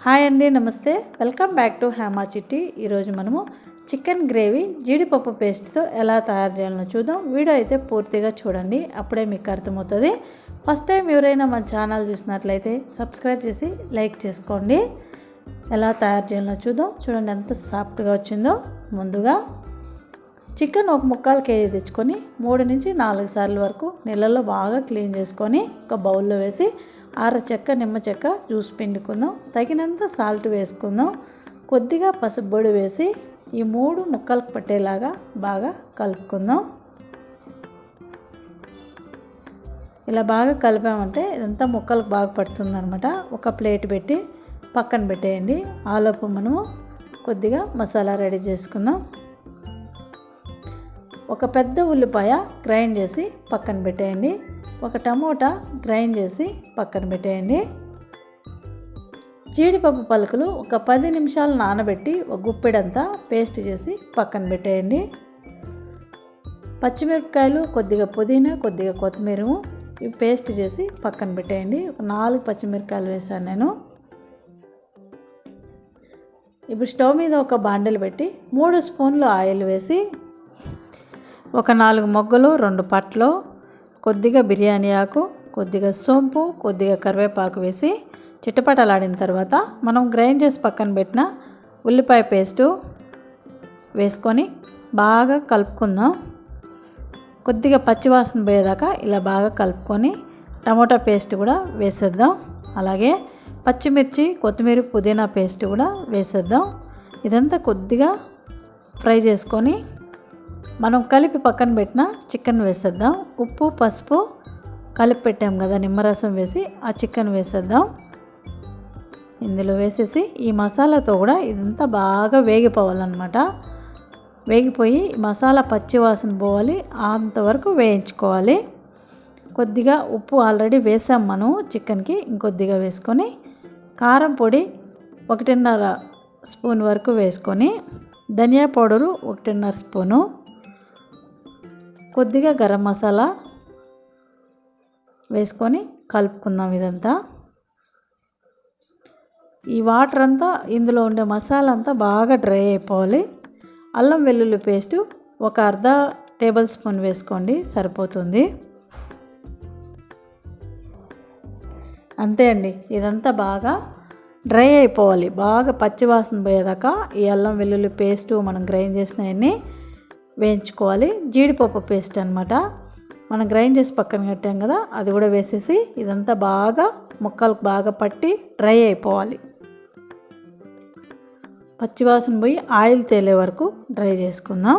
Hi అండి, నమస్తే. Welcome back to Hema చిట్టి. ఈరోజు మనము చికెన్ గ్రేవీ జీడిపప్పు పేస్ట్తో ఎలా తయారు చేయాలో చూద్దాం. వీడియో అయితే పూర్తిగా చూడండి, అప్పుడే మీకు అర్థమవుతుంది. ఫస్ట్ టైం ఎవరైనా మన ఛానల్ చూసినట్లయితే సబ్స్క్రైబ్ చేసి లైక్ చేసుకోండి. ఎలా తయారు చేయాలో చూద్దాం. చూడండి ఎంత సాఫ్ట్గా వచ్చిందో. ముందుగా చికెన్ ఒక 1/4 కేజీ తెచ్చుకొని 3 నుంచి 4 సార్లు వరకు నీళ్ళల్లో బాగా క్లీన్ చేసుకొని ఒక బౌల్లో వేసి చెక్క నిమ్మ చెక్క జ్యూస్ పిండుకుందాం. తగినంత సాల్ట్ వేసుకుందాం. కొద్దిగా పసుపు పొడి వేసి ఈ 3 ముక్కలకు పట్టేలాగా బాగా కలుపుకుందాం. ఇలా బాగా కలిపామంటే ఇదంతా ముక్కలకు బాగా పడుతుందన్నమాట. ఒక ప్లేట్ పెట్టి పక్కన పెట్టేయండి. ఆలోపు మనము కొద్దిగా మసాలా రెడీ చేసుకుందాం. ఒక పెద్ద ఉల్లిపాయ గ్రైండ్ చేసి పక్కన పెట్టేయండి. ఒక టమోటా గ్రైండ్ చేసి పక్కన పెట్టేయండి. జీడిపప్పు పలుకులు ఒక 10 నిమిషాలు నానబెట్టి ఒక గుప్పెడంతా పేస్ట్ చేసి పక్కన పెట్టేయండి. పచ్చిమిరపకాయలు, కొద్దిగా పుదీనా, కొద్దిగా కొత్తిమీర ఇవి పేస్ట్ చేసి పక్కన పెట్టేయండి. ఒక 4 పచ్చిమిరపకాయలు వేసాను నేను. ఇప్పుడు స్టవ్ మీద ఒక బాండెలు పెట్టి 3 స్పూన్లు ఆయిల్ వేసి ఒక 4 మొగ్గలు, 2 పట్లు, కొద్దిగా బిర్యానీ ఆకు, కొద్దిగా సోంపు, కొద్దిగా కరివేపాకు వేసి చిటపటలాడిన తర్వాత మనం గ్రైండ్ చేసి పక్కన పెట్టిన ఉల్లిపాయ పేస్టు వేసుకొని బాగా కలుపుకుందాం. కొద్దిగా పచ్చివాసన పోయేదాకా ఇలా బాగా కలుపుకొని టమోటా పేస్ట్ కూడా వేసేద్దాం. అలాగే పచ్చిమిర్చి, కొత్తిమీర, పుదీనా పేస్ట్ కూడా వేసేద్దాం. ఇదంతా కొద్దిగా ఫ్రై చేసుకొని మనం కలిపి పక్కన పెట్టిన చికెన్ వేసేద్దాం. ఉప్పు, పసుపు కలిపి పెట్టాం కదా, నిమ్మరసం వేసి ఆ చికెన్ వేసేద్దాం. ఇందులో వేసేసి ఈ మసాలాతో కూడా ఇదంతా బాగా వేగిపోవాలన్నమాట. వేగిపోయి మసాలా పచ్చి వాసన పోవాలి, అంతవరకు వేయించుకోవాలి. కొద్దిగా ఉప్పు ఆల్రెడీ వేసాం మనం చికెన్కి, ఇంకొద్దిగా వేసుకొని కారం పొడి 1.5 స్పూన్ వరకు వేసుకొని ధనియా పౌడరు 1.5 స్పూను, కొద్దిగా గరం మసాలా వేసుకొని కలుపుకుందాం. ఇదంతా ఈ వాటర్ అంతా ఇందులో ఉండే మసాలా అంతా బాగా డ్రై అయిపోవాలి. అల్లం వెల్లుల్లి పేస్టు ఒక 1/2 టేబుల్ స్పూన్ వేసుకోండి, సరిపోతుంది. అంతే అండి, ఇదంతా బాగా డ్రై అయిపోవాలి. బాగా పచ్చివాసన పోయేదాకా ఈ అల్లం వెల్లుల్లి పేస్టు మనం గ్రైండ్ చేసినవన్నీ వేయించుకోవాలి. జీడిపప్పు పేస్ట్ అనమాట, మనం గ్రైండ్ చేసి పక్కన పెట్టాం కదా, అది కూడా వేసేసి ఇదంతా బాగా ముక్కలకు బాగా పట్టి డ్రై అయిపోవాలి. పచ్చివాసన పోయి ఆయిల్ తేలే వరకు డ్రై చేసుకుందాం.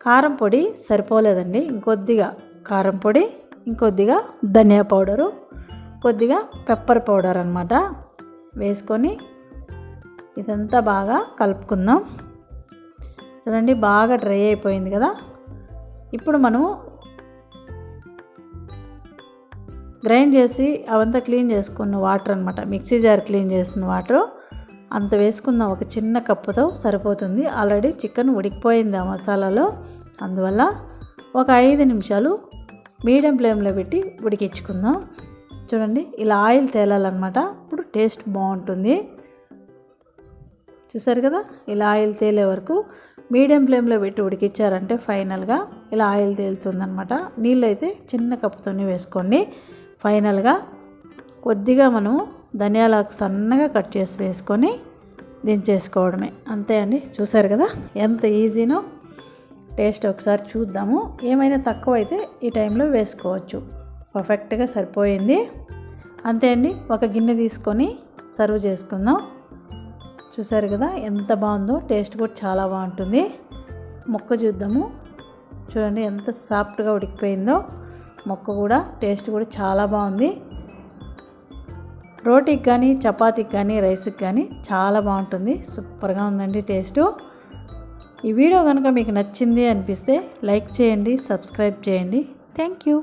కారం పొడి సరిపోలేదండి, ఇంకొద్దిగా కారం పొడి, ఇంకొద్దిగా ధనియా పౌడరు, కొద్దిగా పెప్పర్ పౌడర్ అనమాట వేసుకొని ఇదంతా బాగా కలుపుకుందాం. చూడండి బాగా డ్రై అయిపోయింది కదా. ఇప్పుడు మనము గ్రైండ్ చేసి అవంతా క్లీన్ చేసుకున్న వాటర్ అనమాట, మిక్సీ జార్ క్లీన్ చేసిన వాటర్ అంత వేసుకుందాం. ఒక చిన్న కప్పుతో సరిపోతుంది. ఆల్రెడీ చికెన్ ఉడికిపోయింది ఆ మసాలాలో, అందువల్ల ఒక 5 నిమిషాలు మీడియం ఫ్లేమ్లో పెట్టి ఉడికించుకుందాం. చూడండి ఇలా ఆయిల్ తేలాలన్నమాట, ఇప్పుడు టేస్ట్ బాగుంటుంది. చూసారు కదా, ఇలా ఆయిల్ తేలే వరకు మీడియం ఫ్లేమ్లో పెట్టి ఉడికించారంటే ఫైనల్గా ఇలా ఆయిల్ తేలుతుందనమాట. నీళ్ళు అయితే చిన్న కప్పుతోనే వేసుకోండి. ఫైనల్గా కొద్దిగా మనం ధనియాలకు సన్నగా కట్ చేసి వేసుకొని దించేసుకోవడమే, అంతే అండి. చూసారు కదా ఎంత ఈజీనో. టేస్ట్ ఒకసారి చూద్దాము. ఏమైనా తక్కువ అయితే ఈ టైంలో వేసుకోవచ్చు. పర్ఫెక్ట్గా సరిపోయింది. అంతే అండి, ఒక గిన్నె తీసుకొని సర్వ్ చేసుకుందాం. చూసారు కదా ఎంత బాగుందో, టేస్ట్ కూడా చాలా బాగుంటుంది. ముక్క చూద్దాము. చూడండి ఎంత సాఫ్ట్గా ఉడికిపోయిందో ముక్క కూడా. టేస్ట్ కూడా చాలా బాగుంది. రోటీకి కానీ, చపాతీకి కానీ, రైస్కి కానీ చాలా బాగుంటుంది. సూపర్గా ఉందండి టేస్టు. ఈ వీడియో కనుక మీకు నచ్చింది అనిపిస్తే లైక్ చేయండి, సబ్స్క్రైబ్ చేయండి. Thank you.